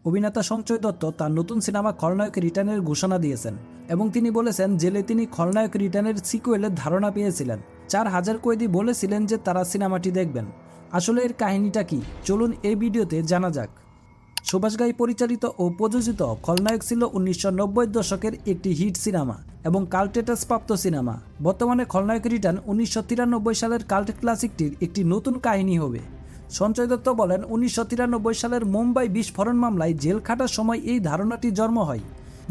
অভিনেতা সঞ্জয় দত্ত তার নতুন সিনেমা খলনায়ক রিটার্নের ঘোষণা দিয়েছেন এবং তিনি বলেছেন জেলে তিনি খলনায়ক রিটার্নের সিকুয়েলের ধারণা পেয়েছিলেন। 4000 কয়েদি বলেছিলেন যে তারা সিনেমাটি দেখবেন। আসলে এর কাহিনীটা কি, চলুন এই ভিডিওতে জানা যাক। সুভাষ ঘাই পরিচালিত ও প্রযোজিত খলনায়ক ছিল 1990 দশকের একটি হিট সিনেমা এবং কাল্ট স্ট্যাটাস প্রাপ্ত সিনেমা। বর্তমানে খলনায়ক রিটার্ন 1993 সালের কাল্ট ক্লাসিকটির একটি নতুন কাহিনী হবে। সঞ্জয় দত্ত বলেন, 1993 সালের মুম্বাই বিস্ফোরণ মামলায় জেল খাটার সময় এই ধারণাটি জন্ম হয়।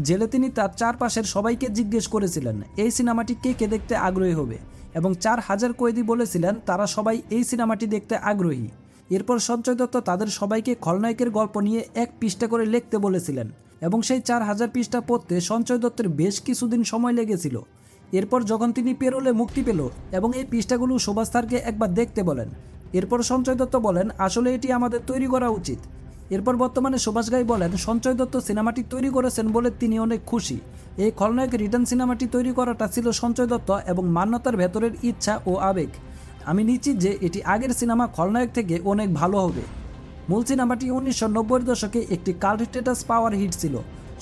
জেলে তিনি তার চারপাশের সবাইকে জিজ্ঞেস করেছিলেন এই সিনেমাটি কে কে দেখতে আগ্রহী হবে এবং 4000 কয়েদি বলেছিলেন তারা সবাই এই সিনেমাটি দেখতে আগ্রহী। এরপর সঞ্জয় দত্ত তাদের সবাইকে খলনায়কের গল্প নিয়ে 1 পৃষ্ঠা করে লিখতে বলেছিলেন এবং সেই 4000 পৃষ্ঠা পড়তে সঞ্জয় দত্তের বেশ কিছুদিন সময় লেগেছিল। এরপর যখন তিনি পেরোলে মুক্তি পেল এবং এই পৃষ্ঠাগুলো সুভাষ স্যারকে একবার দেখতে বলেন, এরপর সঞ্জয় দত্ত বলেন আসলে এটি আমাদের তৈরি করা উচিত। এরপর বর্তমানে সুভাষ ঘাই বলেন সঞ্জয় দত্ত সিনেমাটি তৈরি করেছেন বলে তিনি অনেক খুশি। এই খলনায়ক রিটার্ন সিনেমাটি তৈরি করাটা ছিল সঞ্জয় দত্ত এবং মান্যতার ভেতরের ইচ্ছা ও আবেগ। আমি নিশ্চিত যে এটি আগের সিনেমা খলনায়ক থেকে অনেক ভালো হবে। মূল সিনেমাটি 1990 দশকে একটি কাল্ট স্ট্যাটাস পাওয়ার হিট ছিল।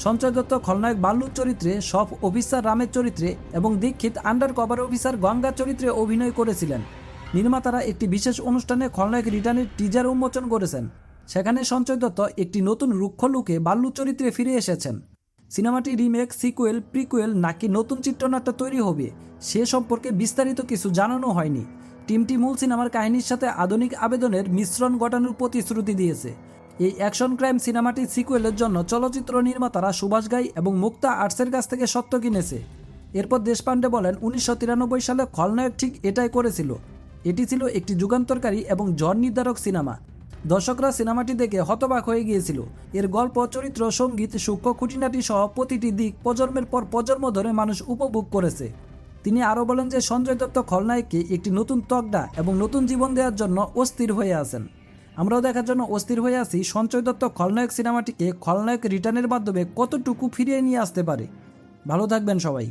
সঞ্জয় দত্ত খলনায়ক বাল্লুর চরিত্রে, সব অফিসার রামের চরিত্রে এবং দীক্ষিত আন্ডার কভার অফিসার গঙ্গার চরিত্রে অভিনয় করেছিলেন। নির্মাতারা একটি বিশেষ অনুষ্ঠানে খলনায়ক রিটার্নের টিজার উন্মোচন করেছেন। সেখানে সঞ্জয় দত্ত একটি নতুন রুক্ষ লুকে বাল্লু চরিত্রে ফিরে এসেছেন। সিনেমাটি রিমেক, সিকুয়েল, প্রিকুয়েল নাকি নতুন চিত্রনাট্য তৈরি হবে সে সম্পর্কে বিস্তারিত কিছু জানানো হয়নি। টিমটি মূল সিনেমার কাহিনীর সাথে আধুনিক আবেদনের মিশ্রণ ঘটানোর প্রতিশ্রুতি দিয়েছে। এই অ্যাকশন ক্রাইম সিনেমাটির সিকুয়েলের জন্য চলচ্চিত্র নির্মাতারা সুভাষ ঘাই এবং মুক্তা আর্টসের কাছ থেকে সত্ত্ব কিনেছে। এরপর দেশপান্ডে বলেন 1993 সালে খলনায়ক ঠিক এটাই করেছিল। এটি ছিল একটি যুগান্তরকারী এবং ঝড় নির্ধারক সিনেমা। দর্শকরা সিনেমাটি দেখে হতবাক হয়ে গিয়েছিল। এর গল্প, চরিত্র, সঙ্গীত, সূক্ষ্ম খুঁটিনাটি সহ প্রতিটি দিক প্রজন্মের পর প্রজন্ম ধরে মানুষ উপভোগ করেছে। তিনি আরও বলেন যে সঞ্জয় দত্ত খলনায়ককে একটি নতুন তকড়া এবং নতুন জীবন দেওয়ার জন্য অস্থির হয়ে আছেন। আমরাও দেখার জন্য অস্থির হয়ে আছি সঞ্জয় দত্ত খলনায়ক সিনেমাটিকে খলনায়ক রিটার্নের মাধ্যমে কতটুকু ফিরিয়ে নিয়ে আসতে পারে। ভালো থাকবেন সবাই।